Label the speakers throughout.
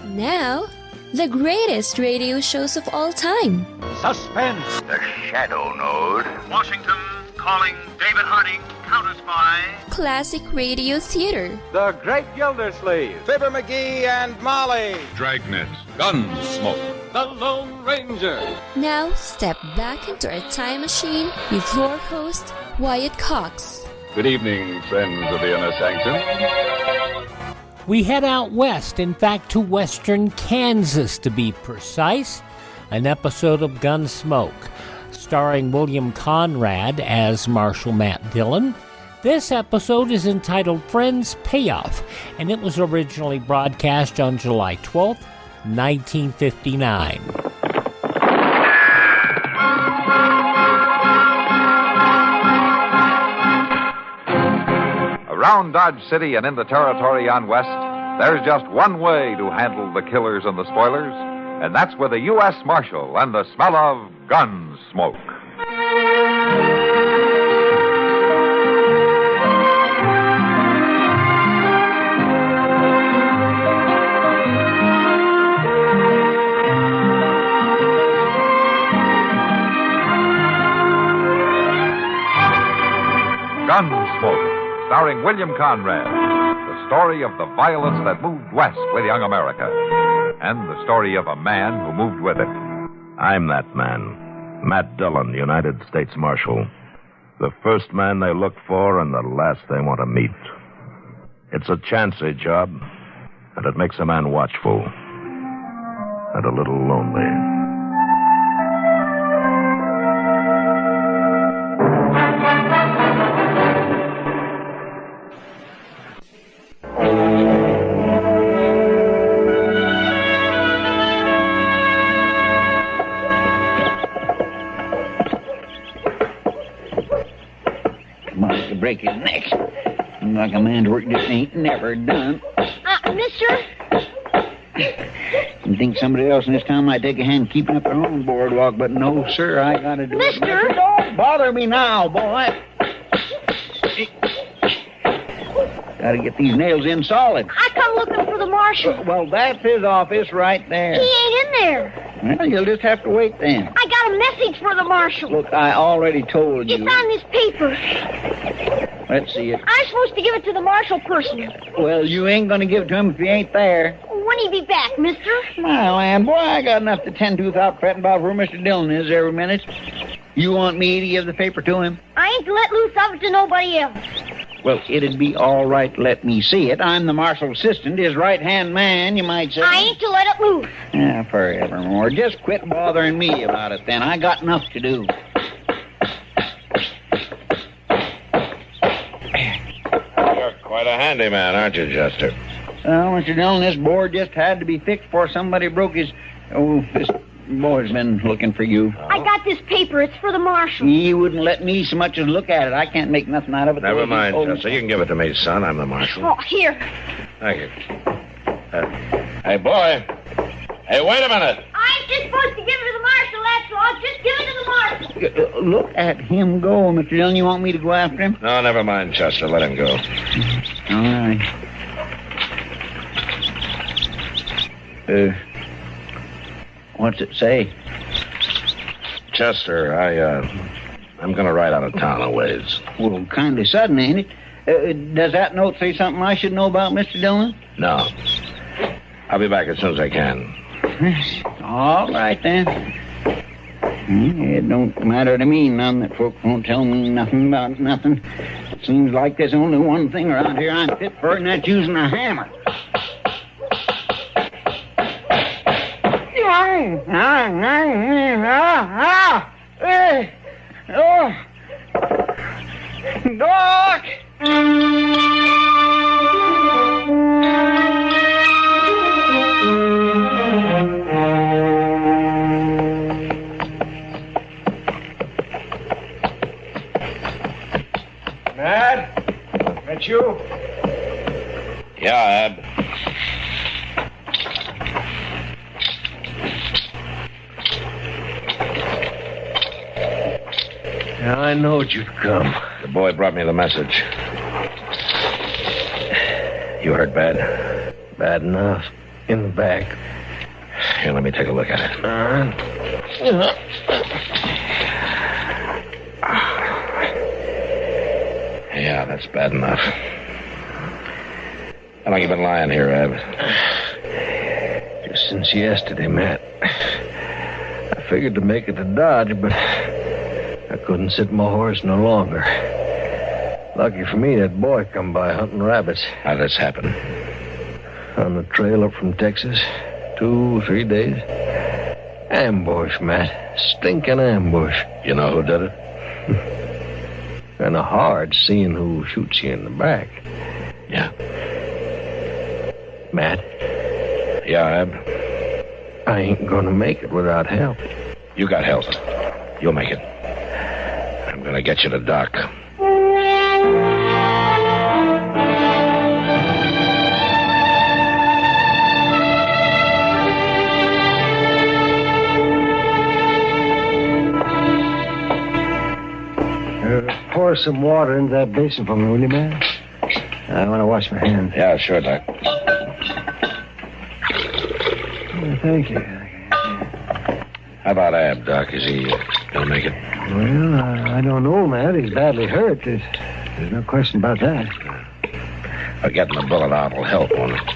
Speaker 1: Now, the greatest radio shows of all time.
Speaker 2: Suspense.
Speaker 3: The Shadow Node.
Speaker 4: Washington calling David Harding, Counter Spy.
Speaker 1: Classic radio theater.
Speaker 2: The Great Gildersleeve.
Speaker 5: Fibber McGee and Molly.
Speaker 6: Dragnet. Gunsmoke.
Speaker 2: The Lone Ranger.
Speaker 1: Now, step back into a time machine with your host, Wyatt Cox.
Speaker 6: Good evening, friends of the Inner Sanctum.
Speaker 7: We head out west, in fact to western Kansas to be precise. An episode of Gunsmoke, starring William Conrad as Marshal Matt Dillon. This episode is entitled Friends Payoff, and it was originally broadcast on July 12th, 1959.
Speaker 3: Around Dodge City and in the territory on west, there's just one way to handle the killers and the spoilers, and that's with a U.S. Marshal and the smell of gun smoke. Gunsmoke, starring William Conrad. The story of the violence that moved west with young America. And the story of a man who moved with it.
Speaker 8: I'm that man. Matt Dillon, United States Marshal. The first man they look for and the last they want to meet. It's a chancy job, and it makes a man watchful. And a little lonely.
Speaker 9: Break his neck. I'm like a man's work just ain't never done.
Speaker 10: Mister?
Speaker 9: You think somebody else in this town might take a hand keeping up their own boardwalk, but no, sir, I gotta do it.
Speaker 10: Mister?
Speaker 9: Don't bother me now, boy. Gotta get these nails in solid.
Speaker 10: I come looking for the marshal.
Speaker 9: Well, that's his office right there.
Speaker 10: He ain't in there.
Speaker 9: Well, you'll just have to wait then.
Speaker 10: I got a message for the marshal.
Speaker 9: Look, I already told you.
Speaker 10: It's on this paper.
Speaker 9: Let's see it.
Speaker 10: I'm supposed to give it to the marshal person.
Speaker 9: Well, you ain't gonna give it to him if he ain't there.
Speaker 10: When he be back, mister?
Speaker 9: My land, boy, I got enough to tend to without fretting about where Mr. Dillon is every minute. You want me to give the paper to him?
Speaker 10: I ain't to let loose of it to nobody else.
Speaker 9: Well, it'd be all right to let me see it. I'm the marshal's assistant, his right-hand man, you might say.
Speaker 10: I ain't to let it loose.
Speaker 9: Yeah, forevermore. Just quit bothering me about it, then. I got enough to do.
Speaker 8: You're quite a handyman, aren't you, Chester?
Speaker 9: Well, Mr. Dillon, this board just had to be fixed before somebody broke his... Oh, this boy's been looking for you.
Speaker 10: I got this paper. It's for the marshal.
Speaker 9: He wouldn't let me so much as look at it. I can't make nothing out of it.
Speaker 8: Never mind, Chester. You can give it to me, son. I'm the marshal.
Speaker 10: Oh, here.
Speaker 8: Thank you. Hey, boy. Hey, wait a minute.
Speaker 10: I ain't just supposed to give it to the marshal, that's all. Just give it to the marshal.
Speaker 9: Look at him go, Mr. Dillon. You want me to go after him?
Speaker 8: No, never mind, Chester. Let him go.
Speaker 9: All right. What's it say?
Speaker 8: Chester, I'm going to ride out of town a ways.
Speaker 9: Well, kind of sudden, ain't it? Does that note say something I should know about, Mr. Dillon?
Speaker 8: No. I'll be back as soon as I can.
Speaker 9: All right, then. It don't matter to me none that folks won't tell me nothing about nothing. It seems like there's only one thing around here I'm fit for, and that's using a hammer. Doc!
Speaker 5: Matt? That you?
Speaker 8: Yeah, Ab.
Speaker 5: Yeah, I knowed you'd come.
Speaker 8: The boy brought me the message. You hurt bad?
Speaker 5: Bad enough. In the back.
Speaker 8: Here, let me take a look at it. Yeah, that's bad enough. How long you been lying here, Ab?
Speaker 5: Just since yesterday, Matt. I figured to make it to Dodge, but I couldn't sit my horse no longer. Lucky for me, that boy come by hunting rabbits.
Speaker 8: How'd this happen?
Speaker 5: On the trail up from Texas. 2-3 days. Ambush, Matt. Stinking ambush.
Speaker 8: You know who did it?
Speaker 5: Kind of hard seeing who shoots you in the back.
Speaker 8: Yeah.
Speaker 5: Matt,
Speaker 8: Yeah, Ab.
Speaker 5: I ain't gonna make it without help.
Speaker 8: You got help. You'll make it. I'm gonna get you to Doc.
Speaker 5: Pour some water into that basin for me, will you, man? I want to wash my hands.
Speaker 8: Yeah, sure, Doc.
Speaker 5: Thank you.
Speaker 8: How about Ab, Doc? Is he gonna make it?
Speaker 5: Well, I don't know, Matt. He's badly hurt. There's no question about that.
Speaker 8: Getting the bullet out will help, won't it?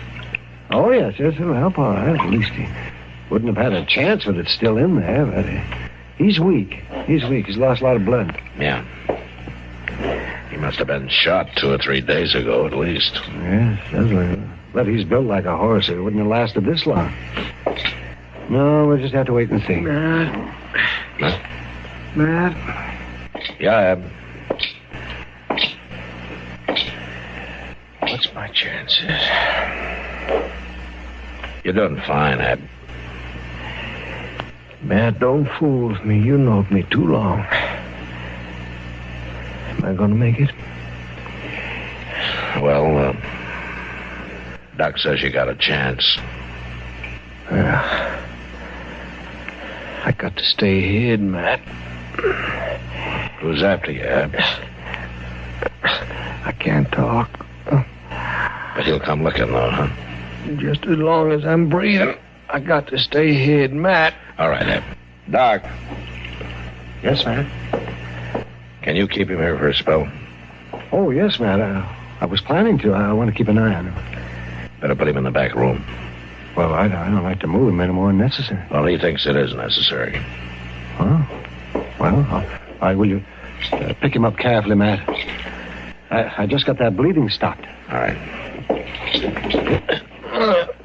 Speaker 5: Oh, yes, it'll help all right. At least he wouldn't have had a chance with it still in there, but he's weak. He's weak. He's lost a lot of blood.
Speaker 8: Yeah. He must have been shot 2 or 3 days ago, at least.
Speaker 5: Yes, that's right. But he's built like a horse. It wouldn't have lasted this long. No, we'll just have to wait and see.
Speaker 8: Matt?
Speaker 5: Matt?
Speaker 8: Yeah, Ab.
Speaker 5: What's my chances?
Speaker 8: You're doing fine, Ab.
Speaker 5: Matt, don't fool with me. You knowed me too long. Am I gonna make it?
Speaker 8: Well, Doc says you got a chance.
Speaker 5: I got to stay hid, Matt.
Speaker 8: Who's after you, Ab?
Speaker 5: I can't talk.
Speaker 8: But he'll come looking, though, huh?
Speaker 5: Just as long as I'm breathing, I got to stay hid, Matt.
Speaker 8: All right, Ab. Doc,
Speaker 5: Yes, Matt?
Speaker 8: can you keep him here for a spell?
Speaker 5: Oh, yes, Matt. I was planning to. I want to keep an eye on him.
Speaker 8: Better put him in the back room.
Speaker 5: Well, I don't like to move him any more than necessary.
Speaker 8: Well, he thinks it is necessary.
Speaker 5: Huh? Well, all right, will you pick him up carefully, Matt? I just got that bleeding stopped.
Speaker 8: All right.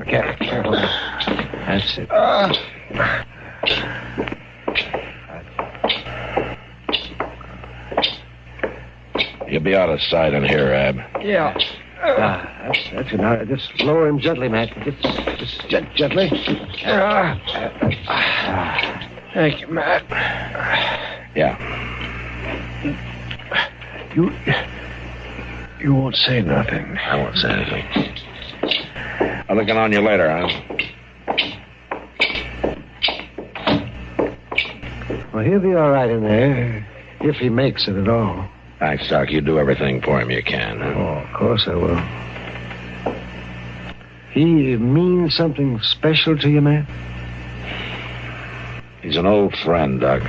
Speaker 5: Okay, careful. That's it.
Speaker 8: You'll be out of sight in here, Ab.
Speaker 5: Yeah. That's it. Now, just lower him gently, Matt. Just gently. Thank you, Matt.
Speaker 8: Yeah.
Speaker 5: You won't say nothing.
Speaker 8: I won't say anything. I'll look in on you later, huh?
Speaker 5: Well, he'll be all right in there, if he makes it at all.
Speaker 8: Thanks, Doc. You do everything for him you can. Huh?
Speaker 5: Oh, of course I will. He means something special to you, man?
Speaker 8: He's an old friend, Doc.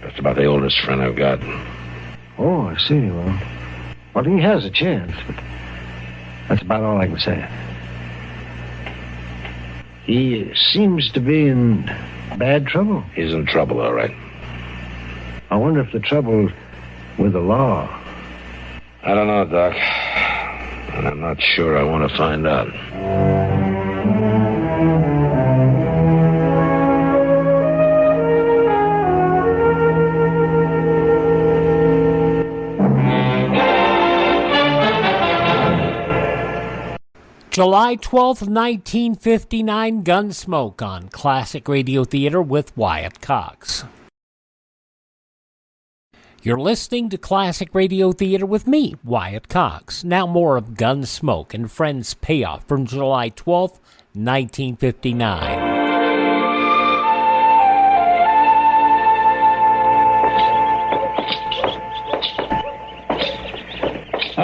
Speaker 8: Just about the oldest friend I've got.
Speaker 5: Oh, I see. Well, he has a chance, but that's about all I can say. He seems to be in bad trouble.
Speaker 8: He's in trouble, all right.
Speaker 5: I wonder if the trouble with the law.
Speaker 8: I don't know, Doc. And I'm not sure I want to find out.
Speaker 7: July 12th, 1959, Gunsmoke on Classic Radio Theater with Wyatt Cox. You're listening to Classic Radio Theater with me, Wyatt Cox. Now more of Gunsmoke and Friends Payoff from July 12th, 1959.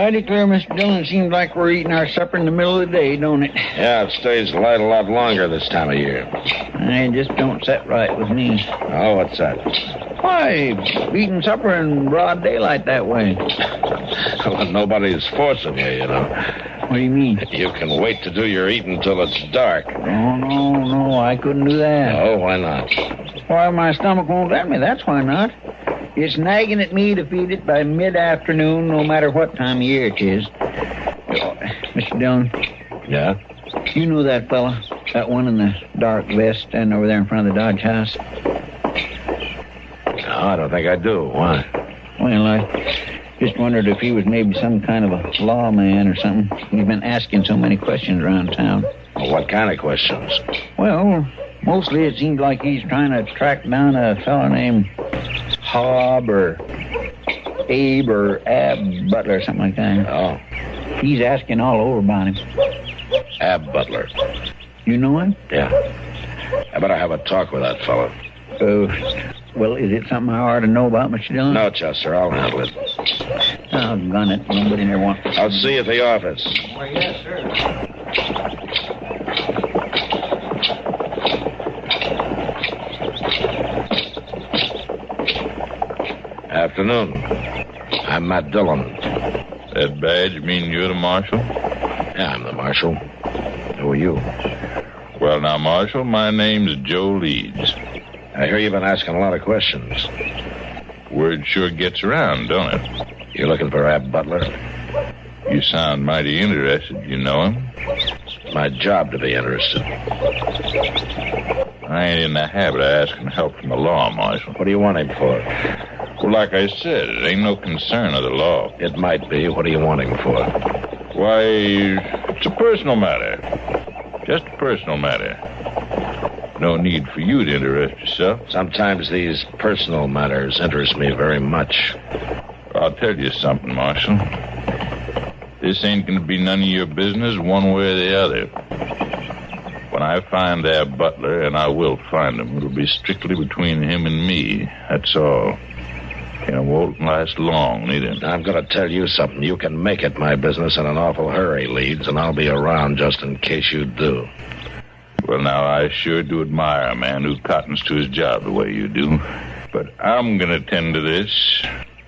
Speaker 9: I declare, Mr. Dillon, it seems like we're eating our supper in the middle of the day, don't it?
Speaker 5: Yeah, it stays light a lot longer this time of year.
Speaker 9: It just don't set right with me.
Speaker 5: Oh, what's that?
Speaker 9: Why, eating supper in broad daylight that way?
Speaker 5: Well, nobody's forcing you, you know.
Speaker 9: What do you mean?
Speaker 5: You can wait to do your eating till it's dark.
Speaker 9: Oh, no, I couldn't do that.
Speaker 5: Oh, why not?
Speaker 9: Why, my stomach won't let me, that's why not. It's nagging at me to feed it by mid-afternoon, no matter what time of year it is. Mr. Dillon.
Speaker 5: Yeah?
Speaker 9: You know that fella? That one in the dark vest standing over there in front of the Dodge house?
Speaker 5: No, I don't think I do. Why?
Speaker 9: Well, I just wondered if he was maybe some kind of a lawman or something. He's been asking so many questions around town.
Speaker 5: Well, what kind of questions?
Speaker 9: Well, mostly it seems like he's trying to track down a fella named Hob or Abe or Ab Butler or something like that.
Speaker 5: Oh.
Speaker 9: He's asking all over about him.
Speaker 5: Ab Butler.
Speaker 9: You know him?
Speaker 5: Yeah. I better have a talk with that fellow.
Speaker 9: Well, is it something I ought to know about, Mr. Dillon?
Speaker 5: No, Chester, I'll handle it.
Speaker 9: Oh, gun it. Nobody never wants to.
Speaker 5: I'll see you at the office.
Speaker 9: Why, yes, sir.
Speaker 5: Afternoon. I'm Matt Dillon.
Speaker 6: That badge mean you're the marshal?
Speaker 5: Yeah, I'm the marshal. Who are you?
Speaker 6: Well, now, Marshal, my name's Joe Leeds.
Speaker 5: I hear you've been asking a lot of questions.
Speaker 6: Word sure gets around, don't it?
Speaker 5: You looking for Ab Butler?
Speaker 6: You sound mighty interested. You know him?
Speaker 5: It's my job to be interested.
Speaker 6: I ain't in the habit of asking help from the law, Marshal.
Speaker 5: What do you want him for?
Speaker 6: Well, like I said, it ain't no concern of the law.
Speaker 5: It might be. What do you want him for?
Speaker 6: Why, it's a personal matter. Just a personal matter. No need for you to interest yourself.
Speaker 5: Sometimes these personal matters interest me very much.
Speaker 6: I'll tell you something, Marshal. This ain't going to be none of your business one way or the other. When I find Ab Butler, and I will find him, it'll be strictly between him and me. That's all. And it won't last long, neither.
Speaker 5: I'm going to tell you something. You can make it my business in an awful hurry, Leeds, and I'll be around just in case you do.
Speaker 6: Well, now, I sure do admire a man who cottons to his job the way you do. But I'm going to tend to this.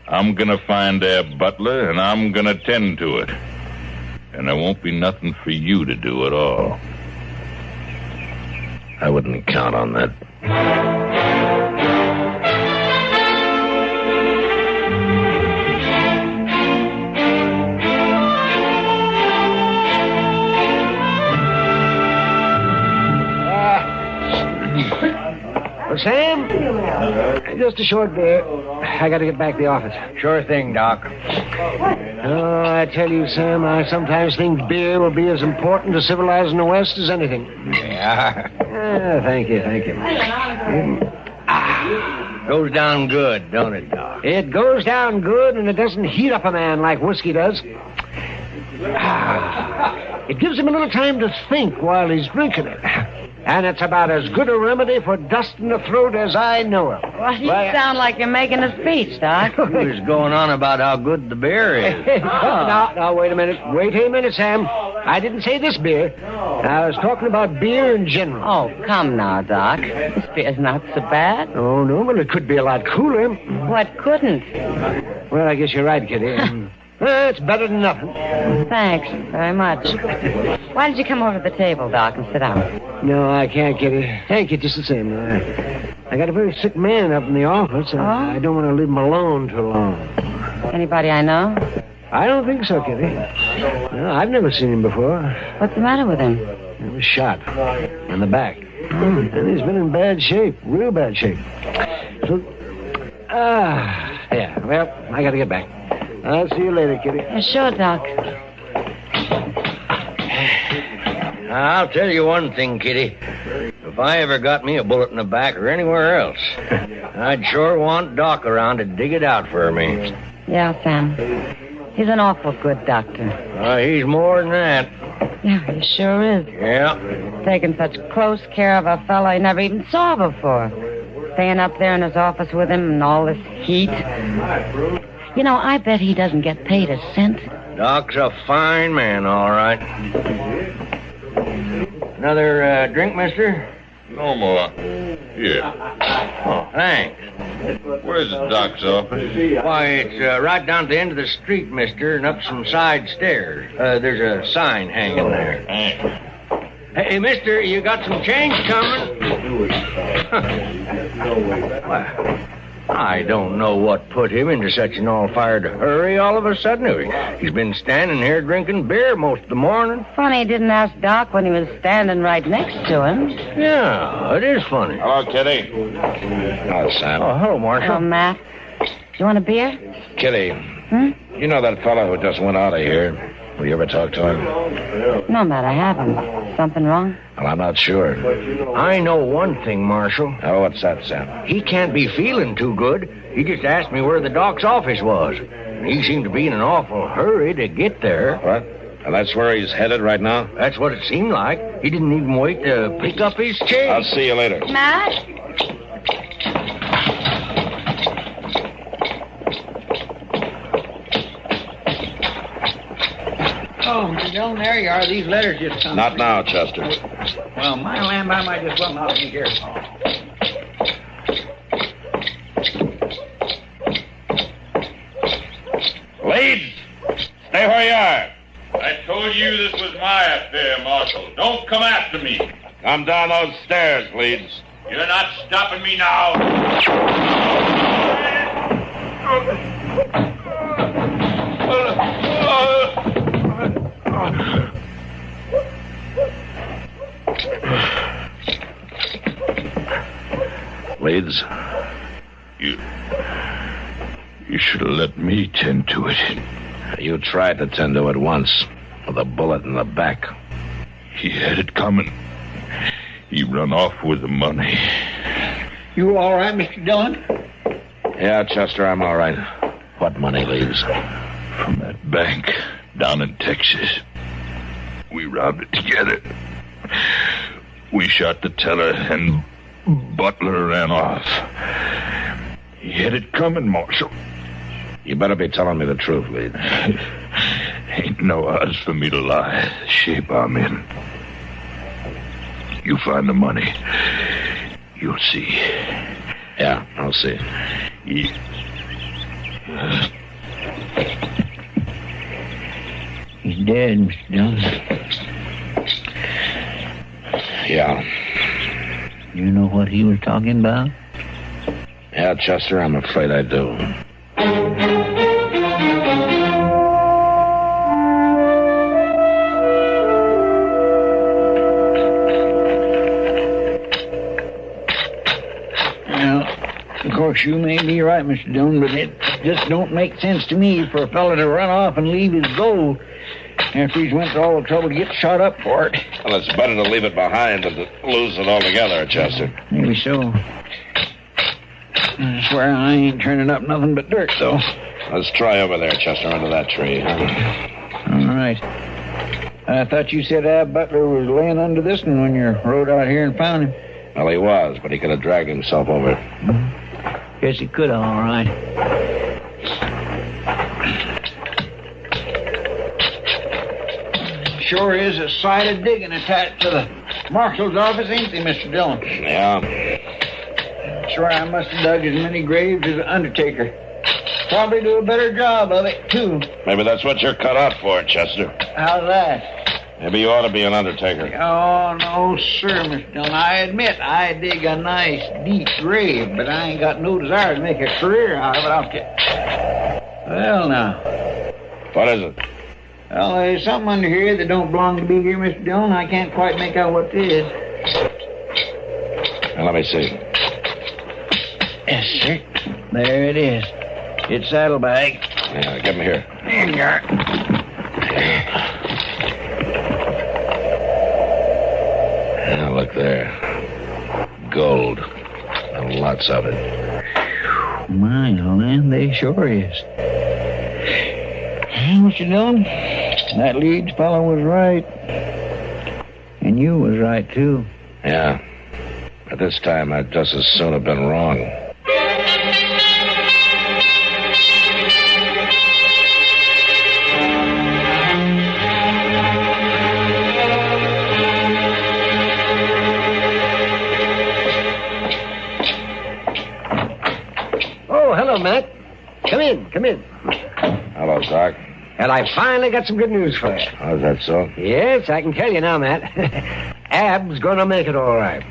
Speaker 6: I'm going to find Ab Butler, and I'm going to tend to it. And there won't be nothing for you to do at all.
Speaker 5: I wouldn't count on that.
Speaker 11: Sam? Just a short bit. I got to get back to the office.
Speaker 9: Sure thing, Doc.
Speaker 11: Oh, I tell you, Sam, I sometimes think beer will be as important to civilizing the West as anything.
Speaker 9: Yeah.
Speaker 11: Thank you.
Speaker 9: Goes down good, don't it, Doc?
Speaker 11: It goes down good, and it doesn't heat up a man like whiskey does. It gives him a little time to think while he's drinking it. And it's about as good a remedy for dust in the throat as I know of.
Speaker 12: Well, you sound like you're making a speech, Doc.
Speaker 9: He was going on about how good the beer is.
Speaker 11: No, wait a minute. Wait a minute, Sam. I didn't say this beer. I was talking about beer in general.
Speaker 12: Oh, come now, Doc. This beer's not so bad.
Speaker 11: Oh, no, but it could be a lot cooler.
Speaker 12: What couldn't?
Speaker 11: Well, I guess you're right, Kitty. It's better than nothing.
Speaker 12: Thanks very much. Why did you come over to the table, Doc, and sit down?
Speaker 11: No, I can't, Kitty. Thank you, just the same. I got a very sick man up in the office. I don't want to leave him alone too long.
Speaker 12: Anybody I know?
Speaker 11: I don't think so, Kitty. No, I've never seen him before.
Speaker 12: What's the matter with him?
Speaker 11: He was shot in the back. And he's been in bad shape, real bad shape. So, yeah, well, I got to get back. I'll see you later, Kitty.
Speaker 12: Yeah, sure, Doc.
Speaker 9: I'll tell you one thing, Kitty. If I ever got me a bullet in the back or anywhere else, I'd sure want Doc around to dig it out for me.
Speaker 12: Yeah, Sam. He's an awful good doctor.
Speaker 9: He's more than that.
Speaker 12: Yeah, he sure is.
Speaker 9: Yeah.
Speaker 12: Taking such close care of a fellow he never even saw before. Staying up there in his office with him in all this heat. You know, I bet he doesn't get paid a cent.
Speaker 5: Doc's a fine man, all right. Another drink, mister?
Speaker 6: No more. Here.
Speaker 5: Oh, thanks.
Speaker 6: Where's the Doc's office?
Speaker 5: Why, it's right down at the end of the street, mister, and up some side stairs. There's a sign hanging there.
Speaker 6: Thanks.
Speaker 5: Hey, mister, you got some change coming? Well, I don't know what put him into such an all-fired hurry all of a sudden. He's been standing here drinking beer most of the morning.
Speaker 12: Funny he didn't ask Doc when he was standing right next to him.
Speaker 5: Yeah, it is funny.
Speaker 6: Hello, Kitty.
Speaker 8: Hello, Sam.
Speaker 5: Oh, hello, Marshal.
Speaker 12: Oh, Matt. You want a beer?
Speaker 8: Kitty, you know that fellow who just went out of here? Will you ever talk to him?
Speaker 12: No, Matt, I haven't. Something wrong?
Speaker 8: Well, I'm not sure.
Speaker 5: I know one thing, Marshal.
Speaker 8: Oh, what's that, Sam?
Speaker 5: He can't be feeling too good. He just asked me where the Doc's office was. And he seemed to be in an awful hurry to get there.
Speaker 8: What? And that's where he's headed right now?
Speaker 5: That's what it seemed like. He didn't even wait to pick up his change.
Speaker 8: I'll see you later.
Speaker 12: Matt?
Speaker 9: Oh, Mr. Dillon, there you are. These letters just come.
Speaker 8: Not now, Chester.
Speaker 9: Well, my lamb, I might just well not be here.
Speaker 6: Leeds, stay where you are. I told you this was my affair, Marshal. Don't come after me.
Speaker 8: Come down those stairs, Leeds.
Speaker 6: You're not stopping me now.
Speaker 8: Leeds?
Speaker 6: You should have let me tend to it.
Speaker 8: You tried to tend to it once, with a bullet in the back.
Speaker 6: He had it coming. He run off with the money.
Speaker 9: You all right, Mr. Dillon?
Speaker 8: Yeah, Chester, I'm all right. What money, Leeds?
Speaker 6: From that bank down in Texas. We robbed it together. We shot the teller and Butler ran off. He had it coming, Marshal.
Speaker 8: You better be telling me the truth, Leeds.
Speaker 6: Ain't no odds for me to lie. The shape I'm in. You find the money. You'll see.
Speaker 8: Yeah, I'll see.
Speaker 6: He's
Speaker 9: dead, Mr. Dillon.
Speaker 8: Yeah.
Speaker 9: You know what he was talking about?
Speaker 8: Yeah, Chester, I'm afraid I do.
Speaker 9: Well, of course, you may be right, Mr. Dillon, but it just don't make sense to me for a fella to run off and leave his gold after he's went to all the trouble to get shot up for it.
Speaker 8: Well, it's better to leave it behind than to lose it altogether, Chester.
Speaker 9: Maybe so. I swear I ain't turning up nothing but dirt, though.
Speaker 8: Let's try over there, Chester, under that tree, huh?
Speaker 9: All right. I thought you said Ab Butler was laying under this one when you rode out here and found him.
Speaker 8: Well, he was, but he could have dragged himself over.
Speaker 9: Guess he could have, all right. Sure is a sight of digging attached to the marshal's office, ain't they, Mr. Dillon?
Speaker 8: Yeah.
Speaker 9: Sure, I must have dug as many graves as an undertaker. Probably do a better job of it, too.
Speaker 8: Maybe that's what you're cut out for, Chester.
Speaker 9: How's that?
Speaker 8: Maybe you ought to be an undertaker.
Speaker 9: Oh, no, sir, Mr. Dillon. I admit I dig a nice, deep grave, but I ain't got no desire to make a career out of it, I'll tell you. Well, now.
Speaker 8: What is it?
Speaker 9: Well, there's something under here that don't belong to be here, Mr. Dillon. I can't quite make out what it is.
Speaker 8: Now, let me see.
Speaker 9: Yes, sir. There it is. It's saddlebag.
Speaker 8: Yeah, give him here.
Speaker 9: There you are.
Speaker 8: Now, look there. Gold. And lots of it.
Speaker 9: My land, they sure is. Well, Mr. Dillon, that Leeds fellow was right. And you was right, too.
Speaker 8: Yeah. At this time, I'd just as soon have been wrong.
Speaker 11: Oh, hello, Matt. Come in.
Speaker 8: Hello, Doc.
Speaker 11: And I finally got some good news for you.
Speaker 8: How's that so?
Speaker 11: Yes, I can tell you now, Matt. Ab's gonna make it all right.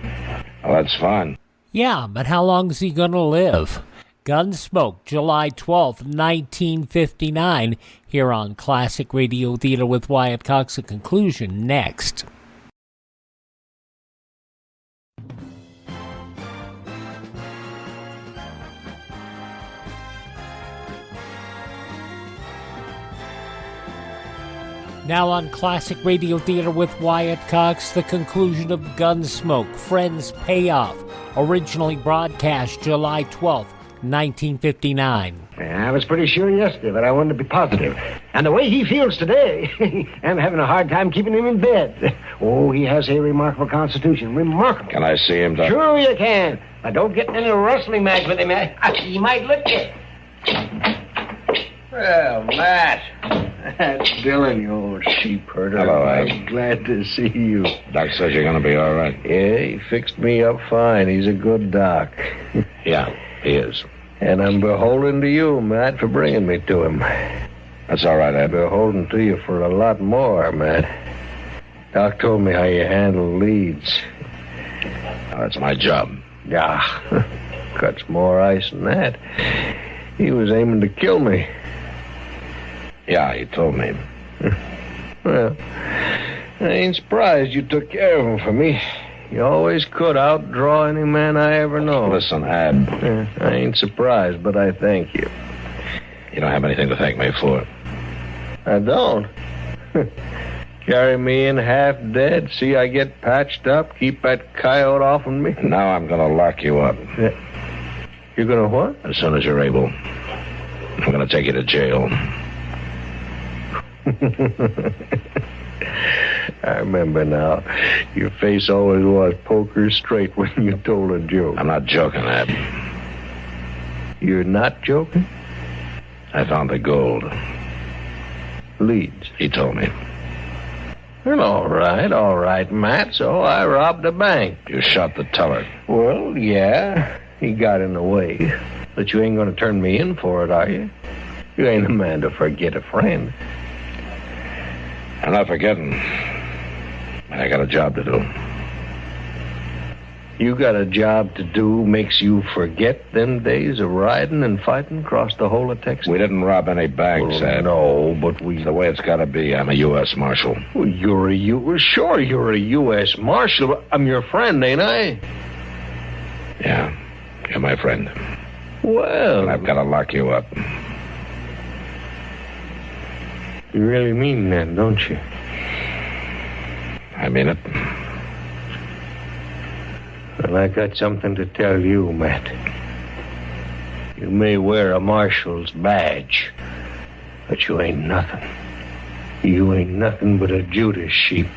Speaker 8: Well, that's fine.
Speaker 7: Yeah, but how long is he going to live? Gunsmoke, July 12th, 1959, here on Classic Radio Theater with Wyatt Cox. A conclusion next. Now on Classic Radio Theater with Wyatt Cox, the conclusion of Gunsmoke, Friends Payoff, originally broadcast July 12th, 1959.
Speaker 11: I was pretty sure yesterday, but I wanted to be positive. And the way he feels today, I'm having a hard time keeping him in bed. Oh, he has a remarkable constitution. Remarkable.
Speaker 8: Can I see him, Doc?
Speaker 11: Sure you can. But don't get in any wrestling match with him, man. He might lick you.
Speaker 5: Well, Matt. That's Dylan, you old sheep herder.
Speaker 8: Hello, Ab.
Speaker 5: I'm glad to see you.
Speaker 8: Doc says you're going to be all right.
Speaker 5: Yeah, he fixed me up fine. He's a good doc.
Speaker 8: Yeah, he is.
Speaker 5: And I'm beholden to you, Matt, for bringing me to him.
Speaker 8: That's all right,
Speaker 5: I'm
Speaker 8: Ab.
Speaker 5: beholden to you for a lot more, Matt. Doc told me how you handle Leeds.
Speaker 8: That's my job.
Speaker 5: Yeah, cuts more ice than that. He was aiming to kill me.
Speaker 8: Yeah, he told me.
Speaker 5: Well, I ain't surprised you took care of him for me. You always could outdraw any man I ever know.
Speaker 8: Listen, Ab.
Speaker 5: I ain't surprised, but I thank you.
Speaker 8: You don't have anything to thank me for.
Speaker 5: I don't. Carry me in half dead, see I get patched up, keep that coyote off of me.
Speaker 8: Now I'm going to lock you up.
Speaker 5: You're going to what?
Speaker 8: As soon as you're able. I'm going to take you to jail.
Speaker 5: I remember now. Your face always was poker straight when you told a joke.
Speaker 8: I'm not joking, Ab.
Speaker 5: You're not joking?
Speaker 8: I found the gold.
Speaker 5: Leeds.
Speaker 8: He told me.
Speaker 5: Well, all right, Matt. So I robbed a bank.
Speaker 8: You shot the teller.
Speaker 5: Well, yeah. He got in the way. But you ain't going to turn me in for it, are you? You ain't a man to forget a friend.
Speaker 8: I'm not forgetting. I got a job to do.
Speaker 5: You got a job to do makes you forget them days of riding and fighting across the whole of Texas?
Speaker 8: We didn't rob any banks, Ab.
Speaker 5: No, but we...
Speaker 8: It's the way it's got to be. I'm a U.S. Marshal.
Speaker 5: Well, you're a U.S. Marshal. I'm your friend, ain't I?
Speaker 8: Yeah, you're my friend.
Speaker 5: Well...
Speaker 8: And I've got to lock you up.
Speaker 5: You really mean that, don't you?
Speaker 8: I mean it.
Speaker 5: Well, I got something to tell you, Matt. You may wear a marshal's badge, but you ain't nothing. You ain't nothing but a Judas sheep.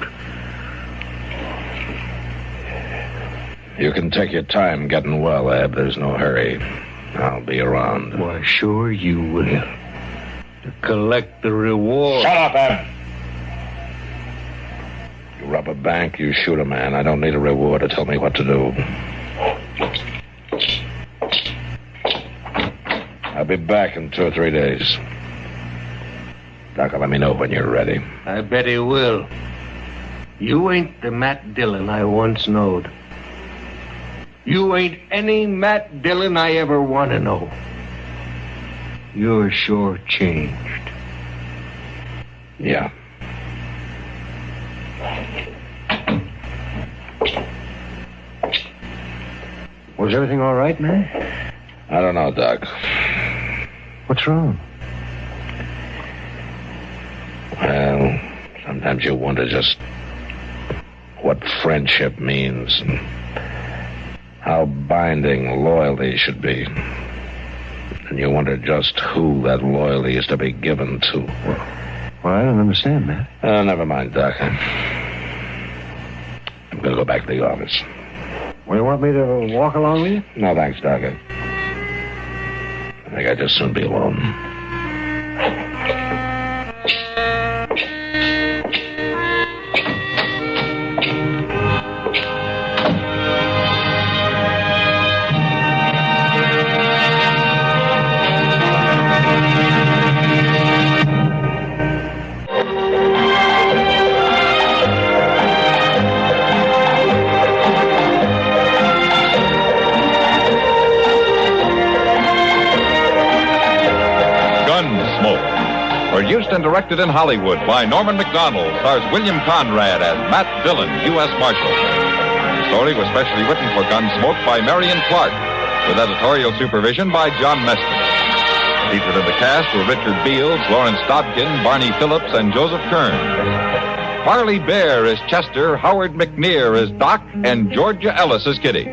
Speaker 8: You can take your time getting well, Ab. There's no hurry. I'll be around.
Speaker 5: Why, sure you will. To collect the reward.
Speaker 8: Shut up, Ab! You rob a bank, you shoot a man. I don't need a reward to tell me what to do. I'll be back in 2 or 3 days. Doc, let me know when you're ready.
Speaker 5: I bet he will. You ain't the Matt Dillon I once knowed. You ain't any Matt Dillon I ever want to know. You're sure changed.
Speaker 8: Yeah.
Speaker 11: Was everything all right, man?
Speaker 8: I don't know, Doc.
Speaker 11: What's wrong?
Speaker 8: Well, sometimes you wonder just what friendship means and how binding loyalty should be. And you wonder just who that loyalty is to be given to.
Speaker 11: Well, I don't understand, man.
Speaker 8: Never mind, Doc. I'm going to go back to the office.
Speaker 11: Well, you want me to walk along with you?
Speaker 8: No, thanks, Doc. I think I'd just soon be alone.
Speaker 3: Gunsmoke. Produced and directed in Hollywood by Norman McDonald, stars William Conrad as Matt Dillon, U.S. Marshal. The story was specially written for Gunsmoke by Marion Clark, with editorial supervision by John Meston. Featured in the cast were Richard Beals, Lawrence Dobkin, Barney Phillips, and Joseph Kern. Harley Bear is Chester, Howard McNear is Doc, and Georgia Ellis is Kitty.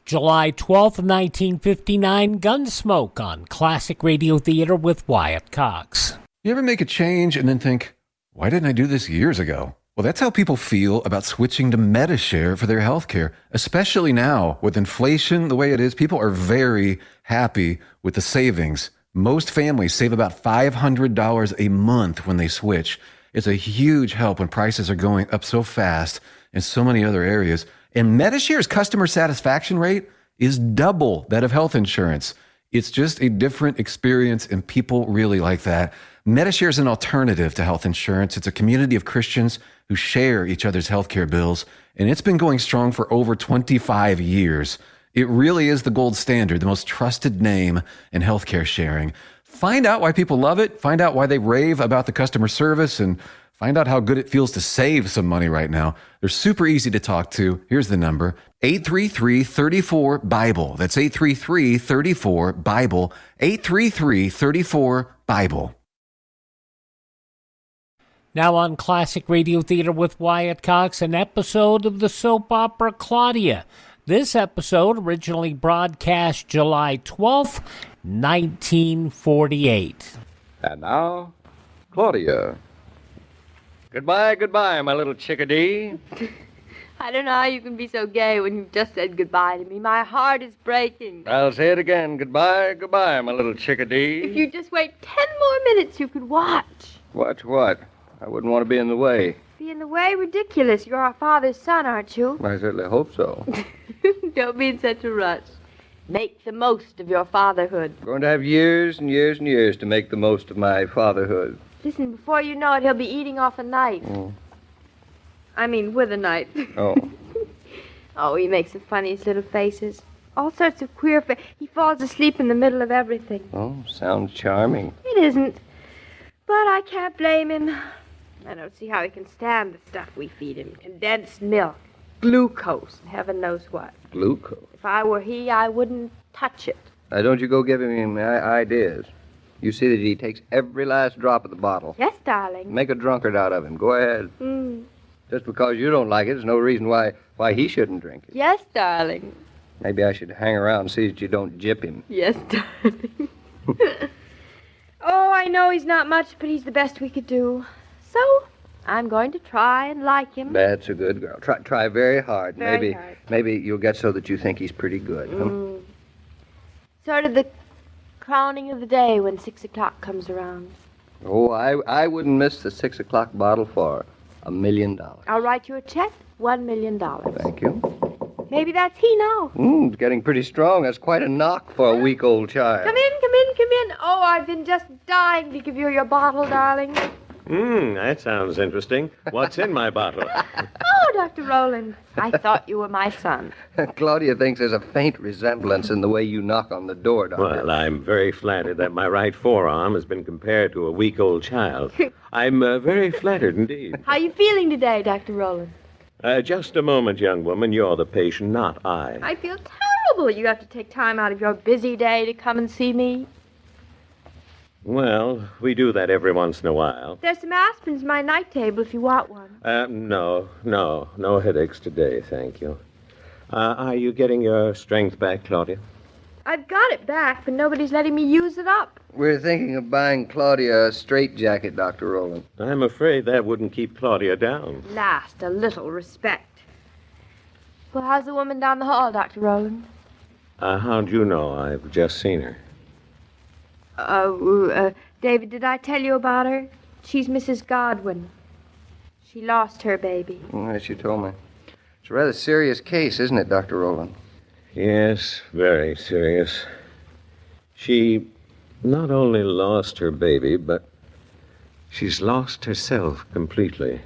Speaker 7: July 12th, 1959, Gunsmoke on Classic Radio Theater with Wyatt Cox.
Speaker 13: You ever make a change and then think, why didn't I do this years ago? Well, that's how people feel about switching to Medishare for their health care, especially now with inflation the way it is. People are very happy with the savings. Most families save about $500 a month when they switch. It's a huge help when prices are going up so fast in so many other areas. And Medishare's customer satisfaction rate is double that of health insurance. It's just a different experience, and people really like that. Medishare is an alternative to health insurance. It's a community of Christians who share each other's healthcare bills, and it's been going strong for over 25 years. It really is the gold standard, the most trusted name in healthcare sharing. Find out why people love it, find out why they rave about the customer service, and find out how good it feels to save some money right now. They're super easy to talk to. Here's the number, 833-34-BIBLE. That's 833-34-BIBLE, 833-34-BIBLE.
Speaker 7: Now on Classic Radio Theater with Wyatt Cox, an episode of the soap opera Claudia. This episode originally broadcast July 12th, 1948.
Speaker 2: And now, Claudia.
Speaker 5: Goodbye, goodbye, my little chickadee.
Speaker 14: I don't know how you can be so gay when you've just said goodbye to me. My heart is breaking.
Speaker 5: I'll say it again. Goodbye, goodbye, my little chickadee.
Speaker 14: If you just wait 10 more minutes, you could watch.
Speaker 5: Watch what? I wouldn't want to be in the way.
Speaker 14: Be in the way? Ridiculous. You're our father's son, aren't you?
Speaker 5: I certainly hope so.
Speaker 14: Don't be in such a rush. Make the most of your fatherhood.
Speaker 5: I'm going to have years and years and years to make the most of my fatherhood.
Speaker 14: Listen, before you know it, he'll be eating off a knife.
Speaker 5: Oh.
Speaker 14: I mean, with a knife.
Speaker 5: Oh.
Speaker 14: Oh, he makes the funniest little faces. All sorts of queer faces. He falls asleep in the middle of everything.
Speaker 5: Oh, sounds charming.
Speaker 14: It isn't. But I can't blame him. I don't see how he can stand the stuff we feed him. Condensed milk, glucose, and heaven knows what.
Speaker 5: Glucose?
Speaker 14: If I were he, I wouldn't touch it.
Speaker 5: Now, don't you go giving him ideas. You see that he takes every last drop of the bottle.
Speaker 14: Yes, darling.
Speaker 5: Make a drunkard out of him. Go ahead. Just because you don't like it, there's no reason why he shouldn't drink it.
Speaker 14: Yes, darling.
Speaker 5: Maybe I should hang around and see that you don't gyp him.
Speaker 14: Yes, darling. Oh, I know he's not much, but he's the best we could do. So, I'm going to try and like him.
Speaker 5: That's a good girl. Try very hard.
Speaker 14: Very hard.
Speaker 5: Maybe you'll get so that you think he's pretty good.
Speaker 14: Sort of the crowning of the day when 6 o'clock comes around.
Speaker 5: Oh, I wouldn't miss the 6 o'clock bottle for $1 million.
Speaker 14: I'll write you a check, $1 million.
Speaker 5: Thank you.
Speaker 14: Maybe that's he now.
Speaker 5: It's getting pretty strong. That's quite a knock for a week-old child.
Speaker 14: Come in. Oh, I've been just dying to give you your bottle, darling.
Speaker 15: That sounds interesting. What's in my bottle?
Speaker 14: Oh, Dr. Rowland, I thought you were my son.
Speaker 5: Claudia thinks there's a faint resemblance in the way you knock on the door, Doctor.
Speaker 15: Well, I'm very flattered that my right forearm has been compared to a week-old child. I'm very flattered indeed.
Speaker 14: How are you feeling today, Dr. Rowland?
Speaker 15: Just a moment, young woman. You're the patient, not I.
Speaker 14: I feel terrible. You have to take time out of your busy day to come and see me.
Speaker 15: Well, we do that every once in a while.
Speaker 14: There's some aspirins in my night table if you want one.
Speaker 15: No headaches today, thank you. Are you getting your strength back, Claudia?
Speaker 14: I've got it back, but nobody's letting me use it up.
Speaker 5: We're thinking of buying Claudia a straitjacket, Dr. Rowland.
Speaker 15: I'm afraid that wouldn't keep Claudia down.
Speaker 14: Last, a little respect. Well, how's the woman down the hall, Dr. Rowland?
Speaker 15: How'd you know? I've just seen her.
Speaker 14: David, did I tell you about her? She's Mrs. Godwin. She lost her baby.
Speaker 5: Yes, you told me. It's a rather serious case, isn't it, Dr. Rowland?
Speaker 15: Yes, very serious. She not only lost her baby, but she's lost herself completely.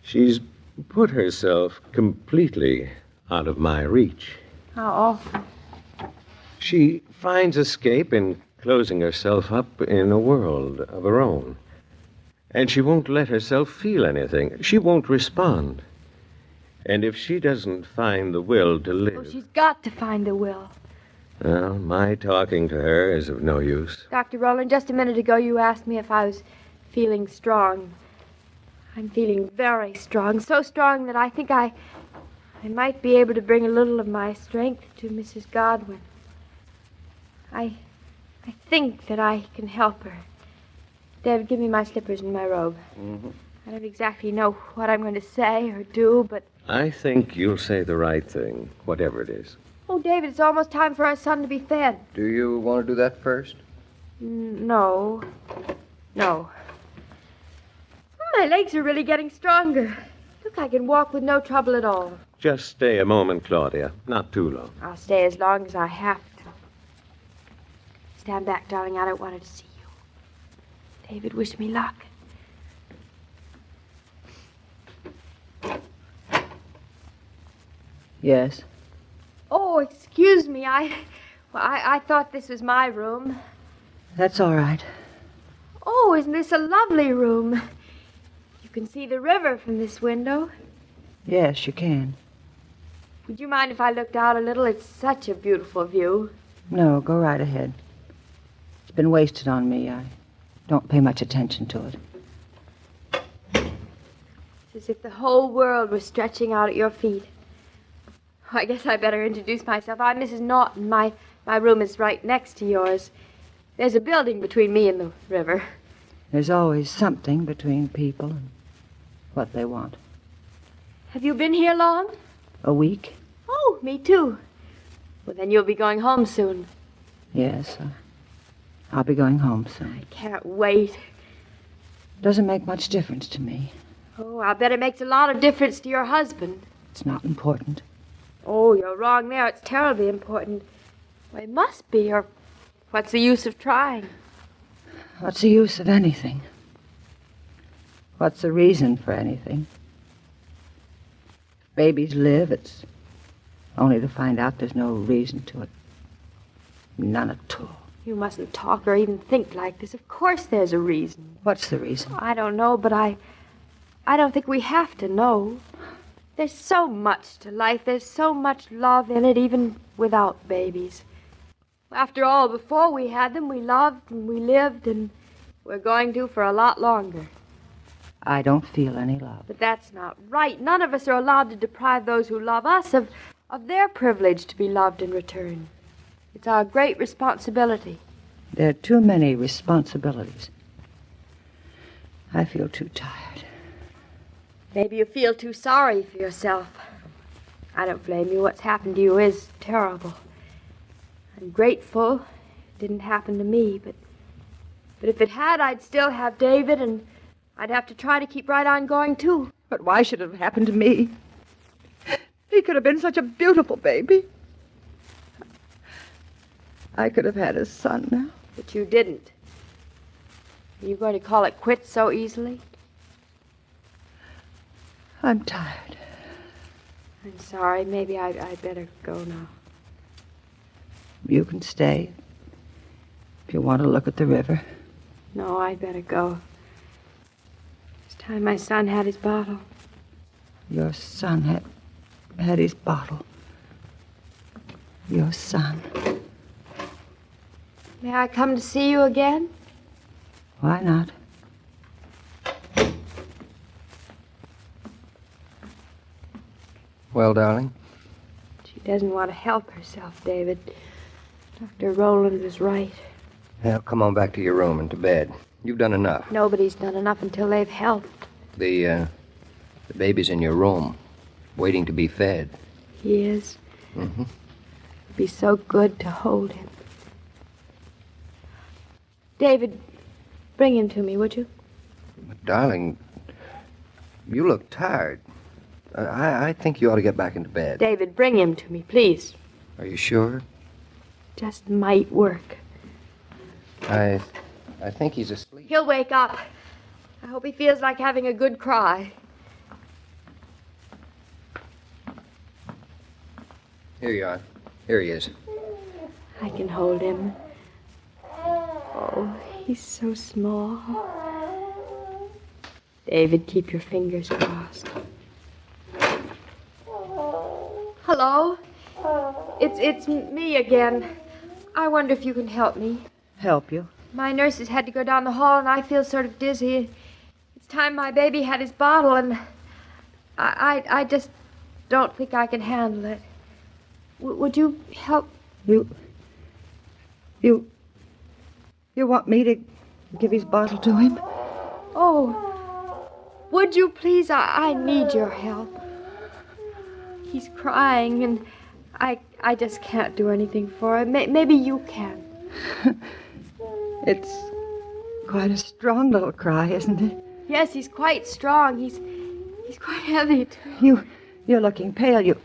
Speaker 15: She's put herself completely out of my reach.
Speaker 14: How awful.
Speaker 15: She finds escape in closing herself up in a world of her own. And she won't let herself feel anything. She won't respond. And if she doesn't find the will to live...
Speaker 14: Oh, she's got to find the will.
Speaker 15: Well, my talking to her is of no use.
Speaker 14: Dr. Rowland, just a minute ago you asked me if I was feeling strong. I'm feeling very strong. So strong that I think I might be able to bring a little of my strength to Mrs. Godwin. I think that I can help her. David, give me my slippers and my robe.
Speaker 15: Mm-hmm.
Speaker 14: I don't exactly know what I'm going to say or do, but...
Speaker 15: I think you'll say the right thing, whatever it is.
Speaker 14: Oh, David, it's almost time for our son to be fed.
Speaker 16: Do you want to do that first?
Speaker 14: No. No. My legs are really getting stronger. Look, I can walk with no trouble at all.
Speaker 15: Just stay a moment, Claudia. Not too long.
Speaker 14: I'll stay as long as I have to. Stand back, darling. I don't want her to see you. David, wish me luck.
Speaker 17: Yes.
Speaker 14: Oh, excuse me. I thought this was my room.
Speaker 17: That's all right.
Speaker 14: Oh, isn't this a lovely room? You can see the river from this window.
Speaker 17: Yes, you can.
Speaker 14: Would you mind if I looked out a little? It's such a beautiful view.
Speaker 17: No, go right ahead. It's been wasted on me. I don't pay much attention to it.
Speaker 14: It's as if the whole world was stretching out at your feet. Oh, I guess I better introduce myself. I'm Mrs. Norton. My room is right next to yours. There's a building between me and the river.
Speaker 17: There's always something between people and what they want.
Speaker 14: Have you been here long?
Speaker 17: A week?
Speaker 14: Oh, me too. Well, then you'll be going home soon.
Speaker 17: Yes, I'll be going home soon.
Speaker 14: I can't wait.
Speaker 17: Doesn't make much difference to me.
Speaker 14: Oh, I'll bet it makes a lot of difference to your husband.
Speaker 17: It's not important.
Speaker 14: Oh, you're wrong there. It's terribly important. Well, it must be, or what's the use of trying?
Speaker 17: What's the use of anything? What's the reason for anything? If babies live, it's only to find out there's no reason to it. None at all.
Speaker 14: You mustn't talk or even think like this. Of course there's a reason.
Speaker 17: What's the reason?
Speaker 14: I don't know, but I don't think we have to know. There's so much to life. There's so much love in it, even without babies. After all, before we had them, we loved and we lived, and we're going to for a lot longer.
Speaker 17: I don't feel any love.
Speaker 14: But that's not right. None of us are allowed to deprive those who love us of their privilege to be loved in return. It's our great responsibility.
Speaker 17: There are too many responsibilities. I feel too tired.
Speaker 14: Maybe you feel too sorry for yourself. I don't blame you. What's happened to you is terrible. I'm grateful it didn't happen to me, but if it had, I'd still have David, and I'd have to try to keep right on going, too.
Speaker 17: But why should it have happened to me? He could have been such a beautiful baby. I could have had a son now.
Speaker 14: But you didn't. Are you going to call it quits so easily?
Speaker 17: I'm tired.
Speaker 14: I'm sorry. Maybe I'd better go now.
Speaker 17: You can stay if you want to look at the river.
Speaker 14: No, I'd better go. It's time my son had his bottle.
Speaker 17: Your son had his bottle. Your son.
Speaker 14: May I come to see you again?
Speaker 17: Why not?
Speaker 16: Well, darling?
Speaker 14: She doesn't want to help herself, David. Dr. Rowland was right.
Speaker 16: Well, come on back to your room and to bed. You've done enough.
Speaker 14: Nobody's done enough until they've helped.
Speaker 16: The baby's in your room, waiting to be fed.
Speaker 14: He is.
Speaker 16: Mm-hmm.
Speaker 14: It'd be so good to hold him. David, bring him to me, would you?
Speaker 16: But, darling, you look tired. I think you ought to get back into bed.
Speaker 14: David, bring him to me, please.
Speaker 16: Are you sure?
Speaker 14: Just might work.
Speaker 16: I think he's asleep.
Speaker 14: He'll wake up. I hope he feels like having a good cry.
Speaker 16: Here you are. Here he is.
Speaker 14: I can hold him. Oh, he's so small. David, keep your fingers crossed. Hello? It's me again. I wonder if you can help me.
Speaker 17: Help you?
Speaker 14: My nurses had to go down the hall, and I feel sort of dizzy. It's time my baby had his bottle, and I just don't think I can handle it. Would you help?
Speaker 17: You want me to give his bottle to him?
Speaker 14: Oh, would you please? I need your help. He's crying, and I just can't do anything for him. Maybe you can.
Speaker 17: It's quite a strong little cry, isn't it?
Speaker 14: Yes, he's quite strong. He's quite heavy, too.
Speaker 17: You're looking pale. You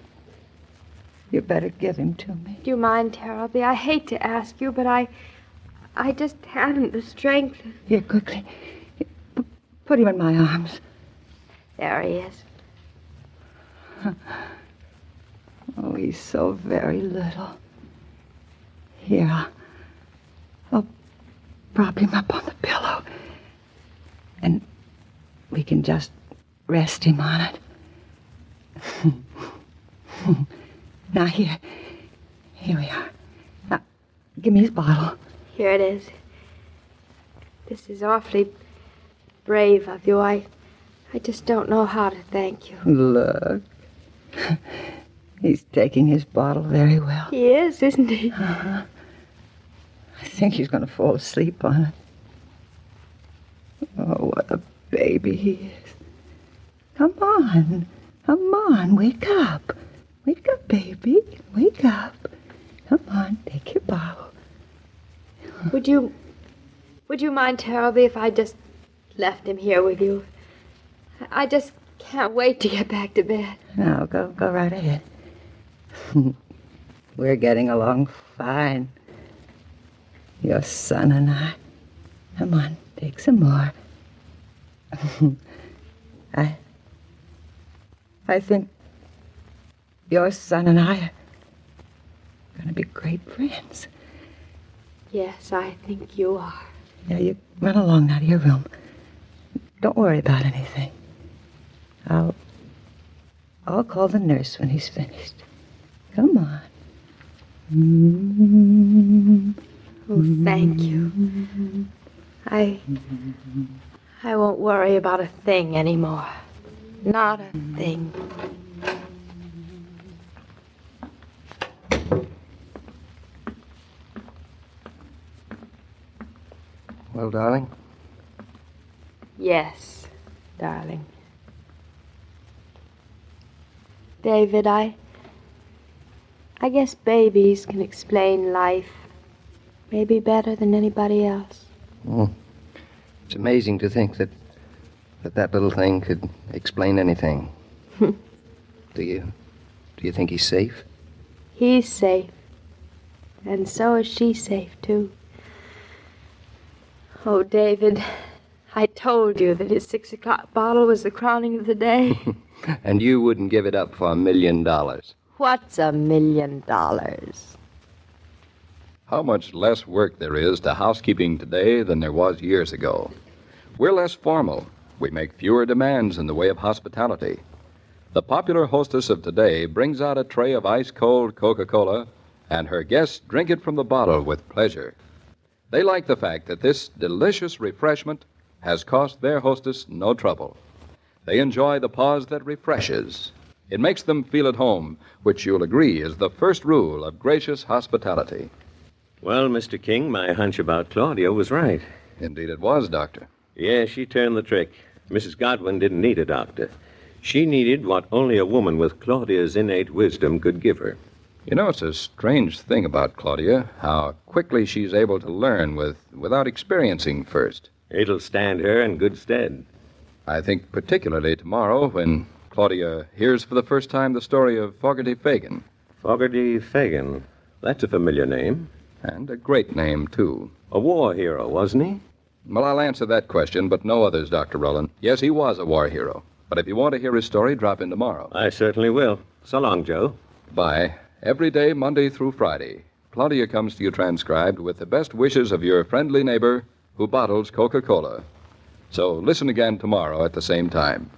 Speaker 17: better give him to me.
Speaker 14: Do you mind terribly? I hate to ask you, but I just haven't the strength.
Speaker 17: Here, quickly. Put him in my arms.
Speaker 14: There he is.
Speaker 17: Oh, he's so very little. Here, I'll prop him up on the pillow. And we can just rest him on it. Now, here we are. Now, give me his bottle.
Speaker 14: Here it is. This is awfully brave of you. I just don't know how to thank you.
Speaker 17: Look. He's taking his bottle very well.
Speaker 14: He is, isn't he?
Speaker 17: Uh-huh. I think he's going to fall asleep on it. Oh, what a baby he is. Come on, wake up. Wake up, baby. Wake up. Come on, take your bottle.
Speaker 14: Would you mind terribly if I just left him here with you? I just can't wait to get back to bed.
Speaker 17: No, go right ahead. We're getting along fine. Your son and I. Come on, take some more. I think your son and I are going to be great friends.
Speaker 14: Yes, I think you are.
Speaker 17: Yeah, you run along now to your room. Don't worry about anything. I'll call the nurse when he's finished. Come on.
Speaker 14: Oh, thank you. I won't worry about a thing anymore. Not a thing.
Speaker 16: Well, darling?
Speaker 14: Yes, darling. David, I guess babies can explain life maybe better than anybody else.
Speaker 16: Oh, it's amazing to think that little thing could explain anything. Do you think he's safe?
Speaker 14: He's safe. And so is she safe, too. Oh, David, I told you that his 6 o'clock bottle was the crowning of the day.
Speaker 16: And you wouldn't give it up for $1 million.
Speaker 14: What's $1 million?
Speaker 2: How much less work there is to housekeeping today than there was years ago. We're less formal. We make fewer demands in the way of hospitality. The popular hostess of today brings out a tray of ice-cold Coca-Cola, and her guests drink it from the bottle with pleasure. They like the fact that this delicious refreshment has cost their hostess no trouble. They enjoy the pause that refreshes. It makes them feel at home, which you'll agree is the first rule of gracious hospitality.
Speaker 15: Well, Mr. King, my hunch about Claudia was right.
Speaker 2: Indeed it was, Doctor.
Speaker 15: Yeah, she turned the trick. Mrs. Godwin didn't need a doctor. She needed what only a woman with Claudia's innate wisdom could give her.
Speaker 2: You know, it's a strange thing about Claudia, how quickly she's able to learn without experiencing first.
Speaker 15: It'll stand her in good stead.
Speaker 2: I think particularly tomorrow when Claudia hears for the first time the story of Fogarty Fagan.
Speaker 15: Fogarty Fagan. That's a familiar name.
Speaker 2: And a great name, too.
Speaker 15: A war hero, wasn't he?
Speaker 2: Well, I'll answer that question, but no others, Dr. Rowland. Yes, he was a war hero. But if you want to hear his story, drop in tomorrow.
Speaker 15: I certainly will. So long, Joe.
Speaker 2: Bye. Every day, Monday through Friday, Claudia comes to you transcribed with the best wishes of your friendly neighbor who bottles Coca-Cola. So listen again tomorrow at the same time.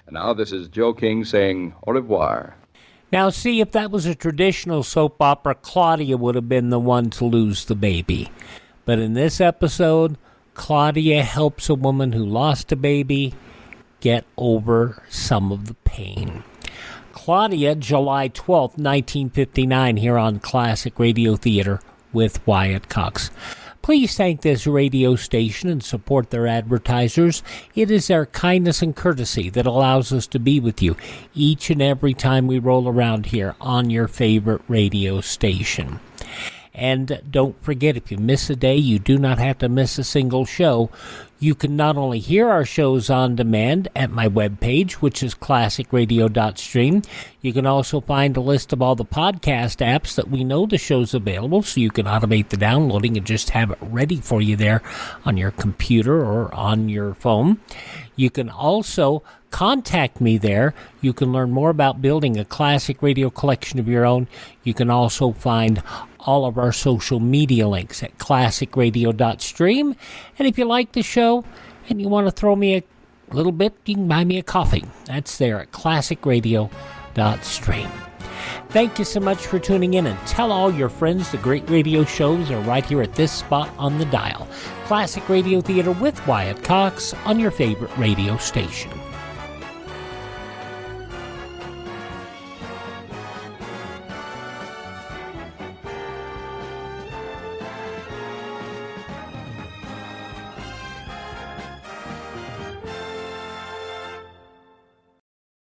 Speaker 2: And now this is Joe King saying au revoir.
Speaker 7: Now, see, if that was a traditional soap opera, Claudia would have been the one to lose the baby. But in this episode, Claudia helps a woman who lost a baby get over some of the pain. Claudia, July 12th, 1959, here on Classic Radio Theater with Wyatt Cox. Please thank this radio station and support their advertisers. It is their kindness and courtesy that allows us to be with you each and every time we roll around here on your favorite radio station. And don't forget, if you miss a day, you do not have to miss a single show. You can not only hear our shows on demand at my webpage, which is classicradio.stream, you can also find a list of all the podcast apps that we know the show's available, so you can automate the downloading and just have it ready for you there on your computer or on your phone. You can also contact me there. You can learn more about building a classic radio collection of your own. You can also find all of our social media links at classicradio.stream. And if you like the show and you want to throw me a little bit, you can buy me a coffee. That's there at classicradio.stream. Thank you so much for tuning in, and tell all your friends the great radio shows are right here at this spot on the dial. Classic Radio Theater with Wyatt Cox on your favorite radio station.